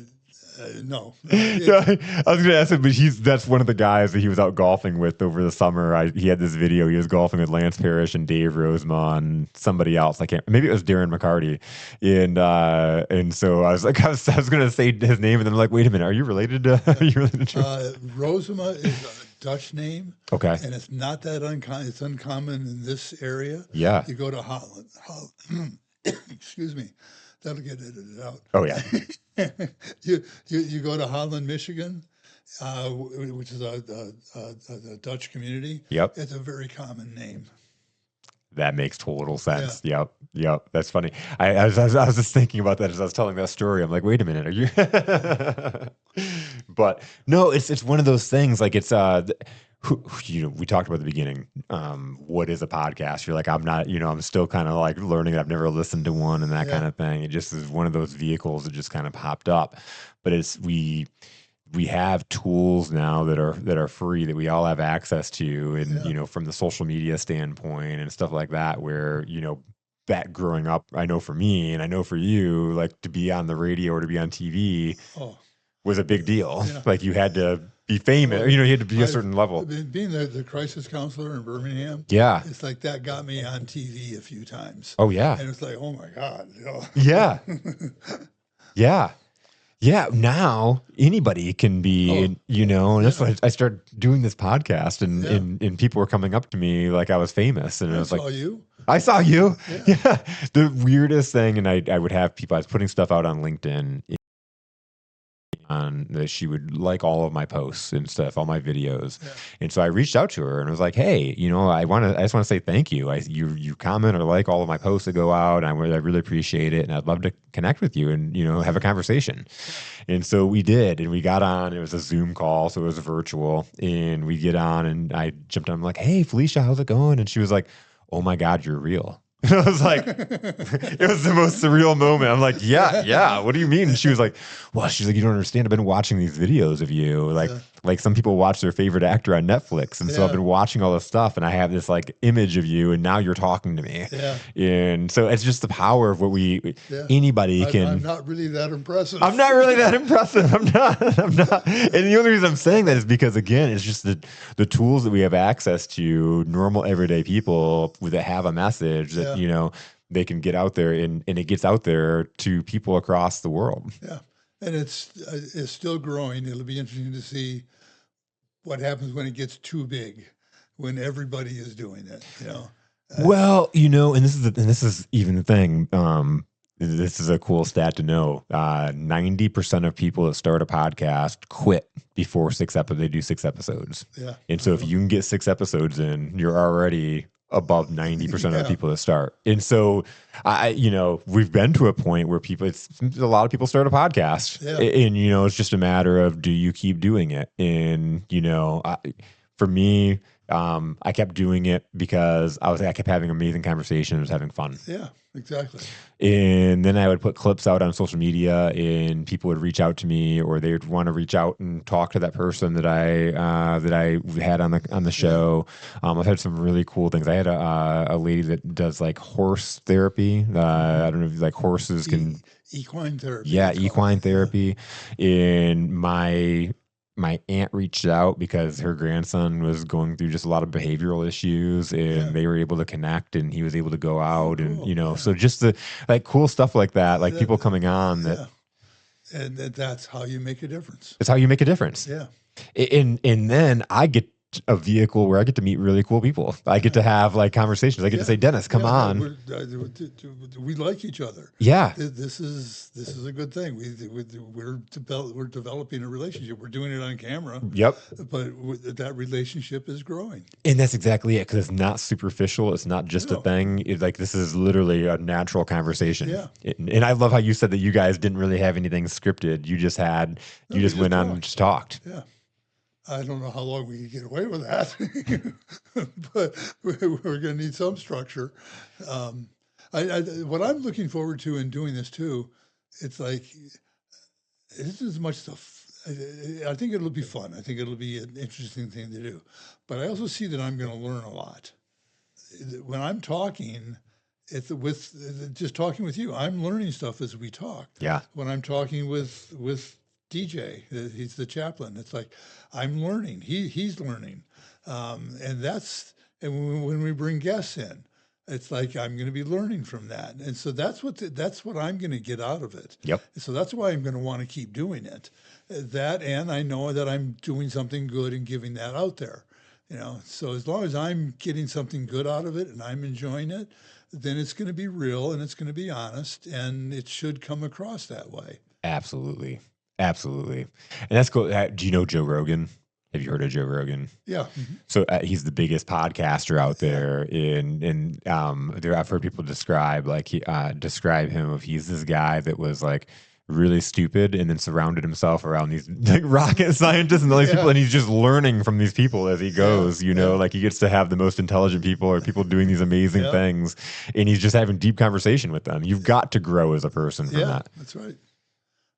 S2: no,
S1: Yeah, I was gonna ask him, but that's one of the guys that he was out golfing with over the summer. He had this video. He was golfing with Lance Parrish and Dave Rosemont and somebody else. I can't. Maybe it was Darren McCarty, and so I was like, I was gonna say his name, and then I'm like, wait a minute, are you related to? Are you related to?
S2: Rosamond is Dutch name,
S1: Okay.
S2: and it's not that uncommon. It's uncommon in this area.
S1: Yeah.
S2: You go to Holland. Excuse me, that'll get edited out.
S1: Oh yeah.
S2: You go to Holland, Michigan, which is a Dutch community.
S1: Yep.
S2: It's a very common name.
S1: That makes total
S2: Yeah.
S1: sense. Yep. Yep. That's funny. I was just thinking about that as I was telling that story. I'm like, wait a minute, are you? But no, it's one of those things. Like we talked about at the beginning. What is a podcast? You're like, I'm not. I'm still kind of like learning. I've never listened to one and that
S2: Yeah.
S1: kind of thing. It just is one of those vehicles that just kind of popped up. But we have tools now that are free that we all have access to, and
S2: Yeah.
S1: from the social media standpoint and stuff like that, where back growing up, I know for me and I know for you, like to be on the radio or to be on TV
S2: Oh,
S1: was a big deal.
S2: Yeah.
S1: Like you had to be famous,
S2: Well,
S1: you had to be a
S2: I've
S1: certain level.
S2: being the crisis counselor in Birmingham.
S1: Yeah.
S2: It's like that got me on TV a few times.
S1: Oh yeah.
S2: And it's like, oh my God.
S1: Yeah. Yeah. Yeah, now anybody can be, and that's why I started doing this podcast, and people were coming up to me like I was famous, and I was like,
S2: saw you.
S1: I saw you.
S2: Yeah.
S1: Yeah. The weirdest thing, and I would have people, I was putting stuff out on LinkedIn on that she would like all of my posts and stuff, all my videos.
S2: Yeah.
S1: And so I reached out to her and was like, hey, I just want to say thank you. You comment or like all of my posts that go out. And I really appreciate it. And I'd love to connect with you and, have a conversation. Yeah. And so we did, and we got on. It was a Zoom call, so it was virtual. And we get on, and I jumped on. I'm like, hey, Felicia, how's it going? And she was like, oh my God, you're real. And I was like, it was the most surreal moment. I'm like, yeah. What do you mean? And she was like, you don't understand. I've been watching these videos of you. Like some people watch their favorite actor on Netflix. And so I've been watching all this stuff, and I have this like image of you, and now you're talking to me.
S2: Yeah.
S1: And so it's just the power of what anybody can.
S2: I'm not really that impressive.
S1: I'm not really that impressive. I'm not. And the only reason I'm saying that is because, again, it's just the tools that we have access to, normal everyday people that have a message that, they can get out there, and it gets out there to people across the world.
S2: Yeah. And it's still growing. It'll be interesting to see what happens when it gets too big, when everybody is doing it,
S1: Well, and this is even the thing. This is a cool stat to know. 90% of people that start a podcast quit before they do 6 episodes.
S2: Yeah.
S1: And so if you can get 6 episodes in, you're already above 90% of the people that start. And so we've been to a point where a lot of people start a podcast, and, it's just a matter of, do you keep doing it? And, for me, I kept doing it because I kept having amazing conversations, I was having fun.
S2: Yeah, exactly.
S1: And then I would put clips out on social media, and people would reach out to me, or they would want to reach out and talk to that person that I had on the show. I've had some really cool things. I had a lady that does like horse therapy. I don't know if like horses can
S2: equine therapy.
S1: Yeah, equine therapy. And my aunt reached out because her grandson was going through just a lot of behavioral issues, and they were able to connect, and he was able to go out, and so just the like cool stuff like that, like people coming on that.
S2: And that's how you make a difference.
S1: It's how you make a difference.
S2: Yeah.
S1: And then I get a vehicle where I get to meet really cool people. I get to have like conversations. I get to say, Dennis, come on.
S2: We like each other.
S1: Yeah.
S2: This is a good thing. We're developing a relationship. We're doing it on camera.
S1: Yep.
S2: But that relationship is growing.
S1: And that's exactly it, because it's not superficial. It's not just a thing. It's like, this is literally a natural conversation.
S2: Yeah.
S1: And I love how you said that you guys didn't really have anything scripted. You just went on and just talked.
S2: Yeah. I don't know how long we can get away with that, but we're going to need some structure. What I'm looking forward to in doing this too, it's like, this is much stuff. I think it'll be fun. I think it'll be an interesting thing to do. But I also see that I'm going to learn a lot. When I'm talking, just talking with you, I'm learning stuff as we talk.
S1: Yeah.
S2: When I'm talking with DJ, he's the chaplain. It's like, I'm learning. He's learning, and when we bring guests in, It's like I'm going to be learning from that, and so that's what I'm going to get out of it.
S1: Yep.
S2: So that's why I'm going to want to keep doing it. That, and I know that I'm doing something good and giving that out there. So as long as I'm getting something good out of it and I'm enjoying it, then it's going to be real and it's going to be honest, and it should come across that way.
S1: Absolutely. Absolutely. And that's cool. Do you know Joe Rogan? Have you heard of Joe Rogan?
S2: Yeah.
S1: So he's the biggest podcaster out there, there I've heard people describe describe him of he's this guy that was like really stupid and then surrounded himself around these like rocket scientists and all these people, and he's just learning from these people as he goes. Like he gets to have the most intelligent people or people doing these amazing things, and he's just having deep conversation with them. You've got to grow as a person from that.
S2: That's right.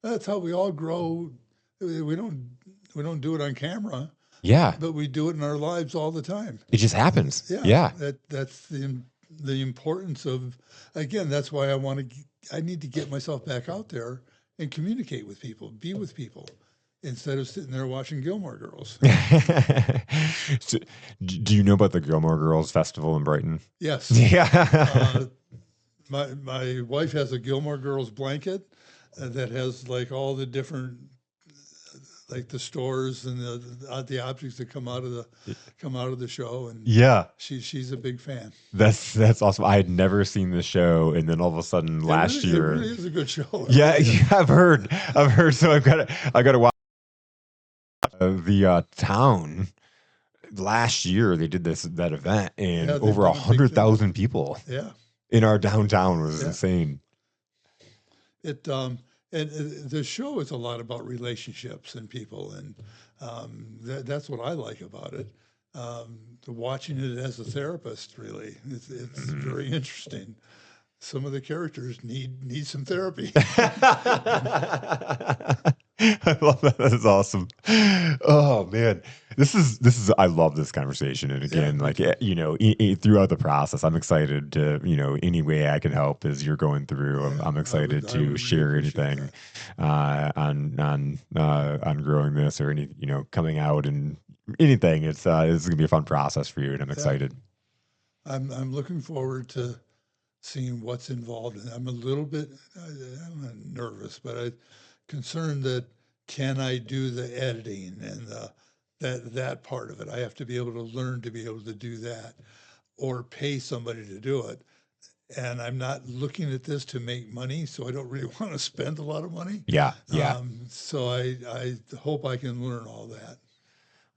S2: That's how we all grow. We don't do it on camera.
S1: Yeah.
S2: But we do it in our lives all the time.
S1: It just happens.
S2: Yeah. That's the importance of, again, that's why I need to get myself back out there and communicate with people, be with people, instead of sitting there watching Gilmore Girls.
S1: So, do you know about the Gilmore Girls Festival in Brighton?
S2: Yes.
S1: Yeah.
S2: My wife has a Gilmore Girls blanket that has like all the different, like the stores and the objects that come out of the show, and she's a big fan.
S1: That's awesome. I had never seen the show, and then all of a sudden last year,
S2: it really is a good show.
S1: Yeah, I've heard. So I've got to watch the town. Last year they did that event, and over 100,000 people.
S2: Yeah,
S1: in our downtown was insane.
S2: And the show is a lot about relationships and people, and that's what I like about it. Watching it as a therapist, really, it's very interesting. Some of the characters need some therapy.
S1: I love that. That is awesome. Oh man, this is. I love this conversation. And again, throughout the process, I'm excited to any way I can help as you're going through. I'm excited to share anything on growing this or any coming out and anything. It's gonna be a fun process for you, and I'm excited.
S2: I'm looking forward to seeing what's involved, and I'm a little bit I'm not nervous, but I'm concerned that can I do the editing and that part of it. I have to be able to learn to be able to do that, or pay somebody to do it. And I'm not looking at this to make money, so I don't really want to spend a lot of money.
S1: Yeah.
S2: So I hope I can learn all that.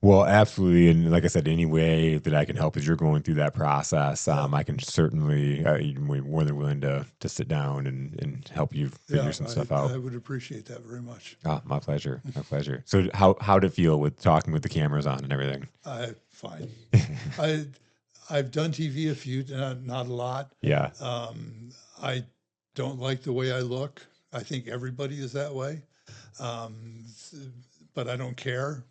S1: Well, absolutely. And like I said, any way that I can help as you're going through that process, I can certainly, we're more than willing to sit down and help you figure some stuff out.
S2: I would appreciate that very much.
S1: Oh, my pleasure. My pleasure. So how did it feel with talking with the cameras on and everything?
S2: Fine. I've done TV a few, not a lot.
S1: Yeah.
S2: I don't like the way I look. I think everybody is that way. But I don't care.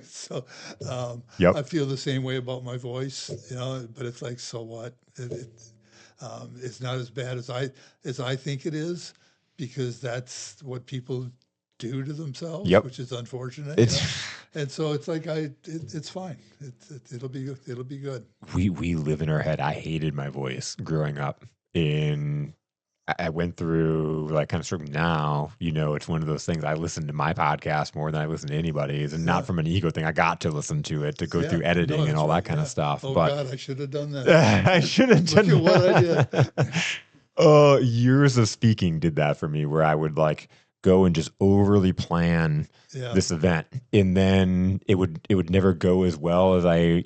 S2: So I feel the same way about my voice, but it's like, so what? It's not as bad as I think it is, because that's what people do to themselves, which is unfortunate. And so it's like it's fine. It'll be good.
S1: We live in our head. I hated my voice growing up. I went through kind of struggling. Now, it's one of those things. I listen to my podcast more than I listen to anybody's, and not from an ego thing. I got to listen to it to go through editing and all that kind of stuff.
S2: Oh, God, I should have done that.
S1: I should have done
S2: that. Look at what
S1: I did. Years of speaking did that for me, where I would go and just overly plan this event, and then it would never go as well as I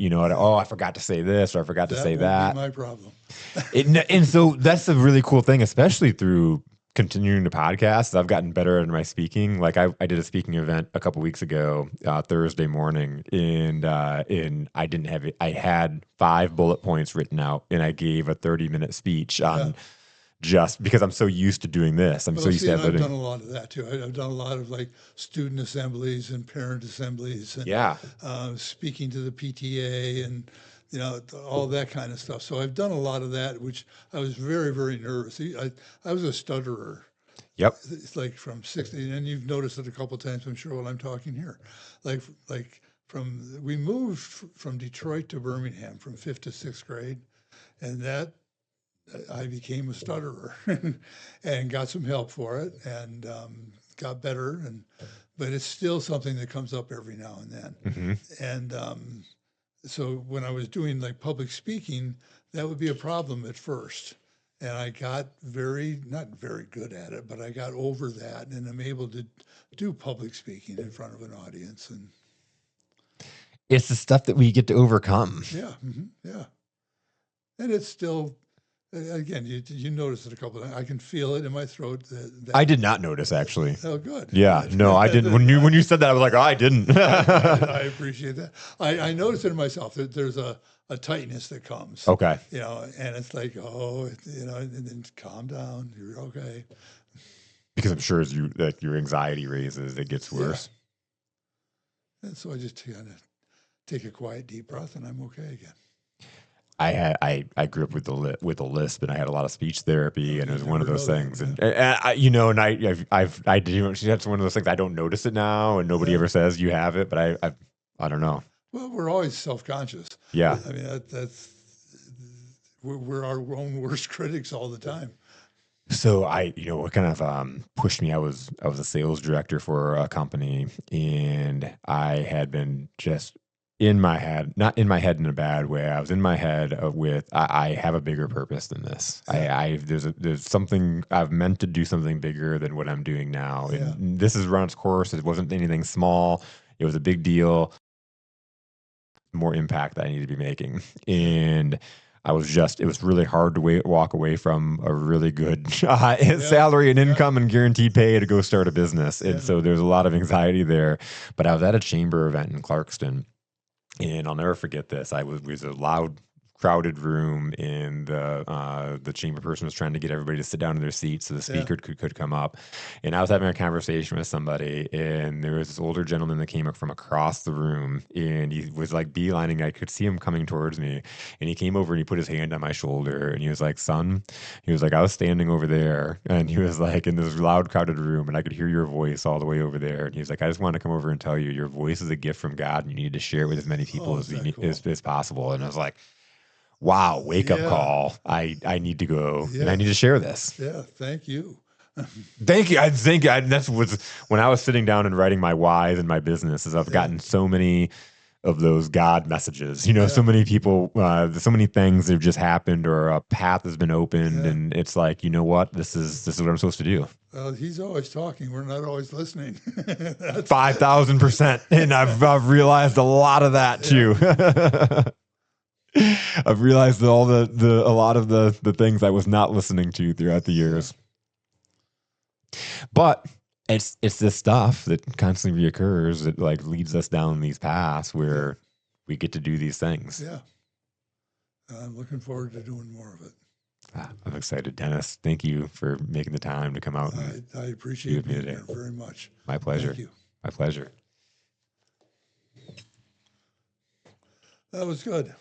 S1: forgot to say this or I forgot to say that.
S2: Be my problem.
S1: And so that's a really cool thing, especially through continuing to podcast. I've gotten better at my speaking. Like I did a speaking event a couple weeks ago, Thursday morning, and I didn't have it. I had 5 bullet points written out, and I gave a 30-minute speech on. Just because I'm so used to doing this. I'm so used to
S2: I've done a lot of that too. I've done a lot of student assemblies and parent assemblies and speaking to the PTA and all that kind of stuff. So I've done a lot of that, which I was very, very nervous. I was a stutterer.
S1: Yep.
S2: It's like from 60, and you've noticed it a couple of times, I'm sure, while I'm talking here. We moved from Detroit to Birmingham from 5th to 6th grade, and that I became a stutterer and got some help for it and got better. But it's still something that comes up every now and then.
S1: Mm-hmm.
S2: And so when I was doing like public speaking, that would be a problem at first. And I got not very good at it, but I got over that and I'm able to do public speaking in front of an audience. And
S1: It's the stuff that we get to overcome.
S2: yeah, yeah. And it's still, again, you notice it a couple of times. I can feel it in my throat.
S1: I did not notice, actually.
S2: Oh, good.
S1: Yeah,
S2: Good.
S1: no, I didn't. When you said that, I was like, oh, I didn't.
S2: I appreciate that. I notice it in myself. There's a tightness that comes.
S1: Okay.
S2: And it's like, and then calm down. You're okay.
S1: Because I'm sure as your anxiety raises, it gets worse.
S2: Yeah. And so I just kind of take a quiet, deep breath, and I'm okay again.
S1: I grew up with a lisp, and I had a lot of speech therapy, and it was one of those things. And I do. That's one of those things. I don't notice it now, and nobody ever says you have it, but I don't know.
S2: Well, we're always self-conscious.
S1: Yeah.
S2: I mean, we're our own worst critics all the time.
S1: So what kind of pushed me? I was a sales director for a company, and I had been just in my head, not in my head in a bad way. I was in my head with I have a bigger purpose than this.
S2: Yeah.
S1: There's something I've meant to do something bigger than what I'm doing now.
S2: Yeah.
S1: And this has run its course. It wasn't anything small. It was a big deal. More impact that I need to be making. And it was really hard to walk away from a really good salary and income and guaranteed pay to go start a business. And so there's a lot of anxiety there. But I was at a chamber event in Clarkston, and I'll never forget this. It was a loud, crowded room, and the chamber person was trying to get everybody to sit down in their seats so the speaker could come up. And I was having a conversation with somebody, and there was this older gentleman that came up from across the room, and he was like beelining. I could see him coming towards me, and he came over and he put his hand on my shoulder, and he was like, "Son," he was like, "I was standing over there," and he was like, in this loud, crowded room, and I could hear your voice all the way over there. And he was like, "I just want to come over and tell you your voice is a gift from God, and you need to share it with as many people as possible." And I was like, wow, wake up call. I need to go and I need to share this.
S2: Yeah. Thank you.
S1: Thank you. That's when I was sitting down and writing my whys in my business, is I've gotten so many of those God messages, so many people, so many things that have just happened, or a path has been opened. And it's like, you know what, this is what I'm supposed to do.
S2: Well, he's always talking. We're not always listening.
S1: 5,000%. And I've realized a lot of that too. I've realized that a lot of the things I was not listening to throughout the years. But it's this stuff that constantly reoccurs that like leads us down these paths where we get to do these things.
S2: Yeah. I'm looking forward to doing more of it.
S1: I'm excited, Dennis. Thank you for making the time to come out.
S2: I appreciate being here very much.
S1: My pleasure.
S2: Thank you.
S1: My pleasure.
S2: That was good.